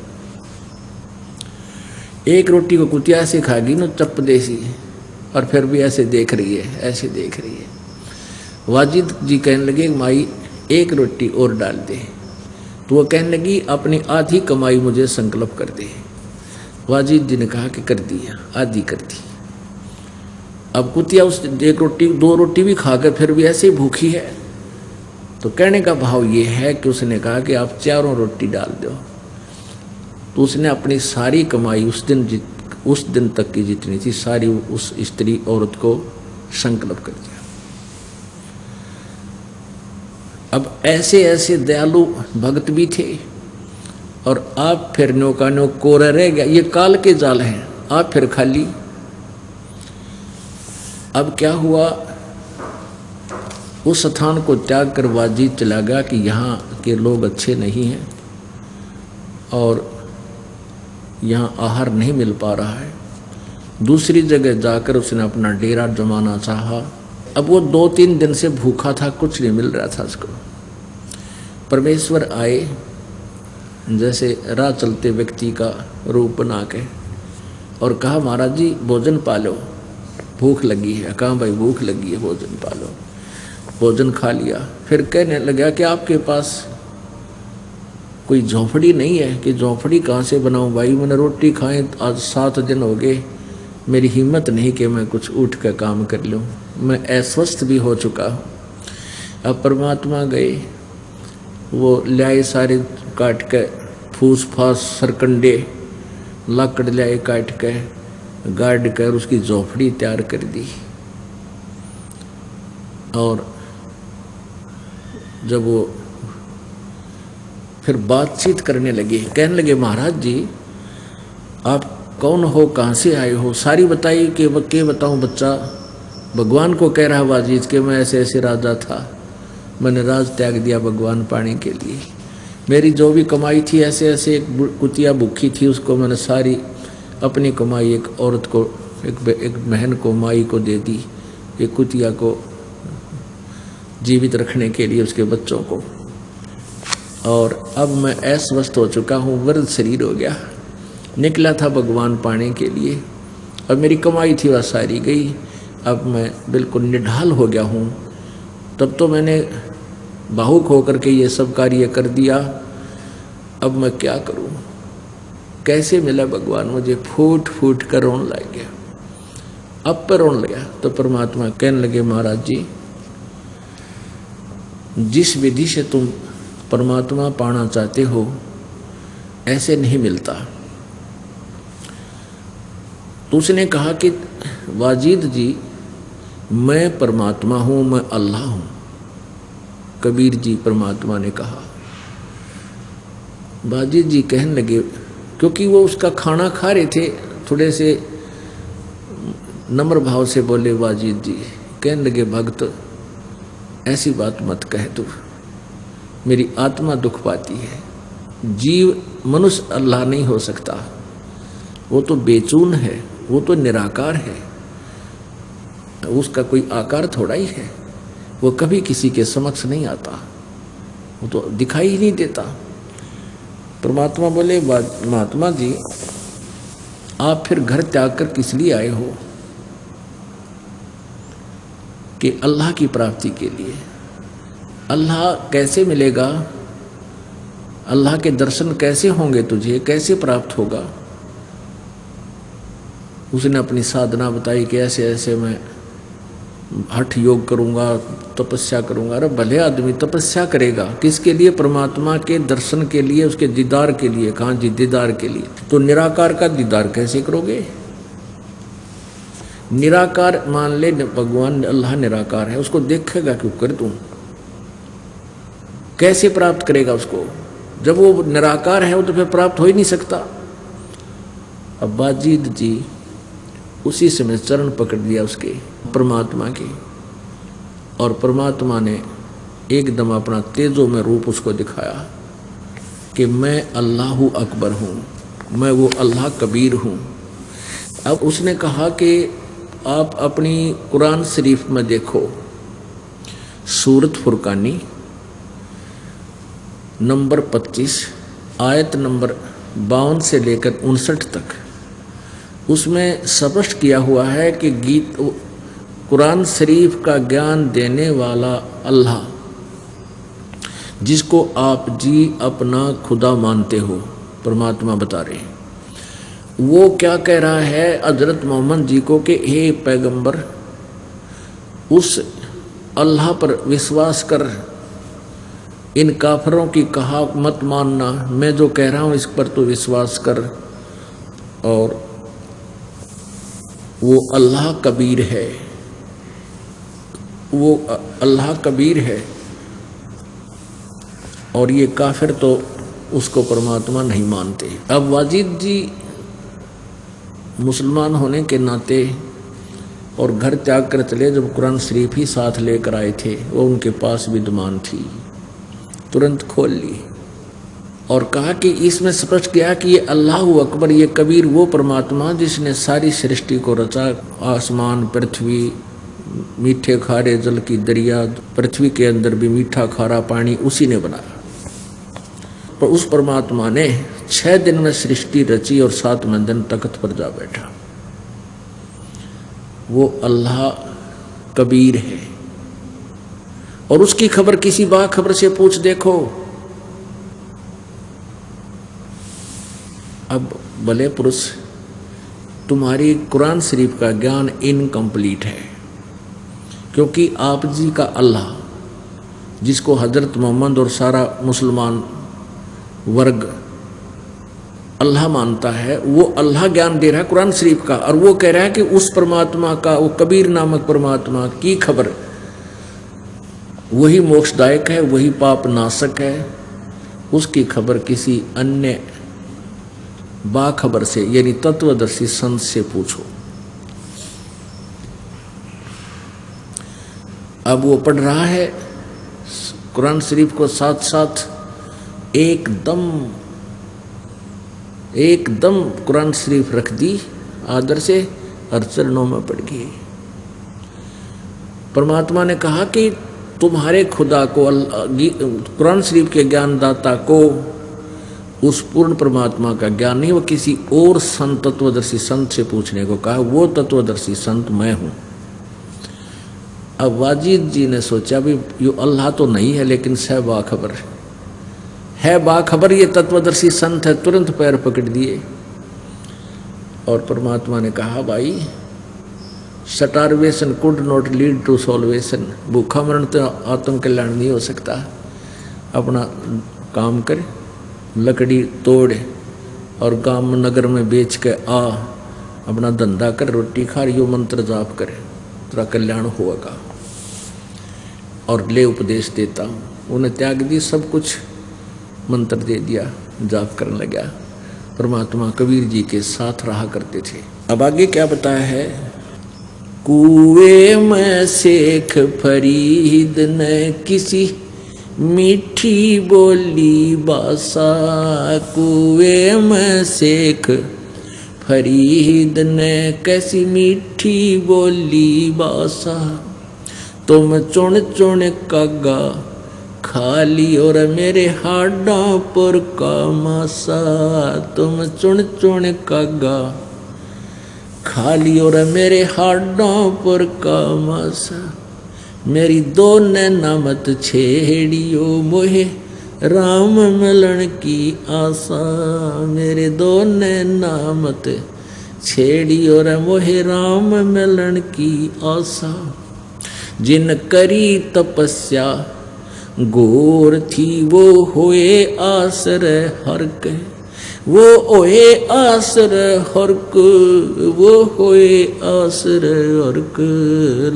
1 रोटी को कुतिया ऐसे खागी ना चप देसी, और फिर भी ऐसे देख रही है, ऐसे देख रही है। वाजिद जी कहने लगे माई 1 रोटी और डाल दे। तो वो कहने लगी अपनी आधी कमाई मुझे संकल्प कर दे। वाजिद जी ने कहा कि कर दिया, आधी कर दी। अब कुतिया उस 1 रोटी 2 रोटी भी खाकर फिर भी ऐसे ही भूखी है। तो कहने का भाव ये है कि उसने कहा कि आप 4 रोटी डाल दो। तो उसने अपनी सारी कमाई उस दिन तक की जितनी थी सारी उस स्त्री औरत को संकल्प कर दिया। अब ऐसे ऐसे दयालु भक्त भी थे, और आप फिर नौका नौक कोरा रह गया। ये काल के जाल हैं, आप फिर खाली। अब क्या हुआ, उस स्थान को त्याग कर वाजिद चला गया कि यहाँ के लोग अच्छे नहीं हैं और यहाँ आहार नहीं मिल पा रहा है। दूसरी जगह जाकर उसने अपना डेरा जमाना चाहा। अब वो 2-3 दिन से भूखा था, कुछ नहीं मिल रहा था उसको। परमेश्वर आए जैसे राह चलते व्यक्ति का रूप बना के, और कहा महाराज जी भोजन पालो, भूख लगी है। कहाँ भाई भूख लगी है, भोजन पालो। भोजन खा लिया। फिर कहने लगा कि आपके पास कोई झोंपड़ी नहीं है? कि झोंपड़ी कहाँ से बनाऊँ भाई, मैंने रोटी खाए आज 7 दिन हो गए, मेरी हिम्मत नहीं कि मैं कुछ उठ कर काम कर लूँ, मैं अस्वस्थ भी हो चुका हूँ। अब परमात्मा गए, वो लाए सारे काट के, फूस फास सरकंडे लाकड़ लाए काट के, गाड़ कर उसकी झोंपड़ी तैयार कर दी। और जब वो फिर बातचीत करने लगे, कहने लगे महाराज जी आप कौन हो, कहाँ से आए हो, सारी बताइए। कि के बताऊँ बच्चा, भगवान को कह रहा वाजिद कि मैं ऐसे ऐसे राजा था, मैंने राज त्याग दिया भगवान पाने के लिए। मेरी जो भी कमाई थी ऐसे ऐसे, एक कुतिया भूखी थी उसको मैंने सारी अपनी कमाई एक औरत को, एक बहन को, माई को दे दी, एक कुतिया को जीवित रखने के लिए, उसके बच्चों को। और अब मैं अस्वस्थ हो चुका हूँ, वृद्ध शरीर हो गया, निकला था भगवान पाने के लिए, अब मेरी कमाई थी वह सारी गई, अब मैं बिल्कुल निढाल हो गया हूँ। तब तो मैंने भावुक होकर के ये सब कार्य कर दिया, अब मैं क्या करूँ, कैसे मिला भगवान मुझे? फूट फूट कर रोने लग गया। अब पर रोने लगा तो परमात्मा कहने लगे महाराज जी जिस विधि से तुम परमात्मा पाना चाहते हो ऐसे नहीं मिलता। तो उसने कहा कि वाजिद जी मैं परमात्मा हूँ, मैं अल्लाह हूँ। कबीर जी परमात्मा ने कहा। वाजिद जी कहने लगे, क्योंकि वो उसका खाना खा रहे थे, थोड़े से नम्र भाव से बोले वाजिद जी, कहने लगे भक्त ऐसी बात मत कह तू, मेरी आत्मा दुख पाती है। जीव मनुष्य अल्लाह नहीं हो सकता, वो तो बेचून है, वो तो निराकार है, उसका कोई आकार थोड़ा ही है, वो कभी किसी के समक्ष नहीं आता, वो तो दिखाई ही नहीं देता। परमात्मा बोले महात्मा जी आप फिर घर त्याग कर किस लिए आए हो? कि अल्लाह की प्राप्ति के लिए। अल्लाह कैसे मिलेगा? अल्लाह के दर्शन कैसे होंगे तुझे, कैसे प्राप्त होगा? उसने अपनी साधना बताई कि ऐसे ऐसे मैं हठ योग करूँगा, तपस्या करूँगा। अरे भले आदमी तपस्या करेगा किसके लिए? परमात्मा के दर्शन के लिए, उसके दीदार के लिए। कहाँ जी? दीदार के लिए। तो निराकार का दीदार कैसे करोगे? निराकार मान ले, भगवान अल्लाह निराकार है, उसको देखेगा क्यों कर तू? कैसे प्राप्त करेगा उसको? जब वो निराकार है वो तो फिर प्राप्त हो ही नहीं सकता। अब वाजिद जी उसी समय चरण पकड़ दिया उसके परमात्मा के, और परमात्मा ने एकदम अपना तेजो में रूप उसको दिखाया कि मैं अल्लाह अकबर हूँ, मैं वो अल्लाह कबीर हूँ। अब उसने कहा कि आप अपनी कुरान शरीफ में देखो, सूरत फुरकानी नंबर 25 आयत नंबर 52 से लेकर 59 तक, उसमें स्पष्ट किया हुआ है कि गीत कुरान शरीफ का ज्ञान देने वाला अल्लाह, जिसको आप जी अपना खुदा मानते हो, परमात्मा बता रहे हैं, वो क्या कह रहा है हजरत मोहम्मद जी को कि हे पैगंबर, उस अल्लाह पर विश्वास कर, इन काफरों की कहा मत मानना, मैं जो कह रहा हूँ इस पर तो विश्वास कर, और वो अल्लाह कबीर है, वो अल्लाह कबीर है, और ये काफिर तो उसको परमात्मा नहीं मानते। अब वाजिद जी मुसलमान होने के नाते और घर त्याग कर चले, जब कुरान शरीफ ही साथ लेकर आए थे, वो उनके पास विद्यमान थी, तुरंत खोल ली और कहा कि इसमें स्पष्ट किया कि ये अल्लाह अकबर, ये कबीर वो परमात्मा जिसने सारी सृष्टि को रचा, आसमान, पृथ्वी, मीठे खारे जल की दरिया, पृथ्वी के अंदर भी मीठा खारा पानी उसी ने बनाया। पर उस परमात्मा ने 6 दिन में सृष्टि रची और 7वें दिन तख्त पर जा बैठा। वो अल्लाह कबीर है, और उसकी खबर किसी बाखबर से पूछ देखो। अब भले पुरुष, तुम्हारी कुरान शरीफ का ज्ञान इनकम्प्लीट है, क्योंकि आप जी का अल्लाह, जिसको हजरत मोहम्मद और सारा मुसलमान वर्ग अल्लाह मानता है, वो अल्लाह ज्ञान दे रहा है कुरान शरीफ का, और वो कह रहा है कि उस परमात्मा का, वो कबीर नामक परमात्मा की खबर, वही मोक्षदायक है, वही पाप नाशक है, उसकी खबर किसी अन्य बाखबर से, यानी तत्वदर्शी संत से पूछो। अब वो पढ़ रहा है कुरान शरीफ को, साथ साथ एकदम कुरान शरीफ रख दी आदर से, और चरणों में पड़ गई। परमात्मा ने कहा कि तुम्हारे खुदा को, कुरान शरीफ के ज्ञानदाता को, उस पूर्ण परमात्मा का ज्ञान नहीं, वो किसी और संत, तत्वदर्शी संत से पूछने को कहा। वो तत्वदर्शी संत मैं हूं। अब वाजिद जी ने सोचा भी यो अल्लाह तो नहीं है, लेकिन सह बाखबर है, बाखबर ये तत्वदर्शी संत है। तुरंत पैर पकड़ दिए और परमात्मा ने कहा, भाई starvation could not lead to salvation, भूखा मरण तो आत्म कल्याण नहीं हो सकता। अपना काम कर, लकड़ी तोड़ और गांव नगर में बेच के आ, अपना धंधा कर, रोटी खा, यो मंत्र जाप कर, तेरा कल्याण होगा। और ले उपदेश देता हूँ। उन्हें त्याग दी सब कुछ, मंत्र दे दिया, जाप करने लगा। परमात्मा कबीर जी के साथ रहा करते थे। अब आगे क्या बताया है, कुएं में शेख फरीद ने किसी मीठी बोली बासा, कुएं में शेख फरीद ने कैसी मीठी बोली बासा, तुम चुन चुन कागा खाली और मेरे हाडा पर का मासा, तुम चुन चुन कागा खाली और मेरे हाडों पर का मासा, मेरी दो नैना मत छेड़ियो मोहे राम मिलन की आशा, मेरे दो नैना मत छेड़ियो रे मोहे राम मिलन की आशा, जिन करी तपस्या गोर थी वो होए आसरे हरक, वो ओए आसरे हरक, वो होए आसरे हरक,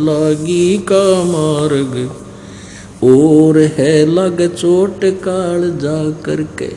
लागी का मार्ग और है लग चोट काल जा करके।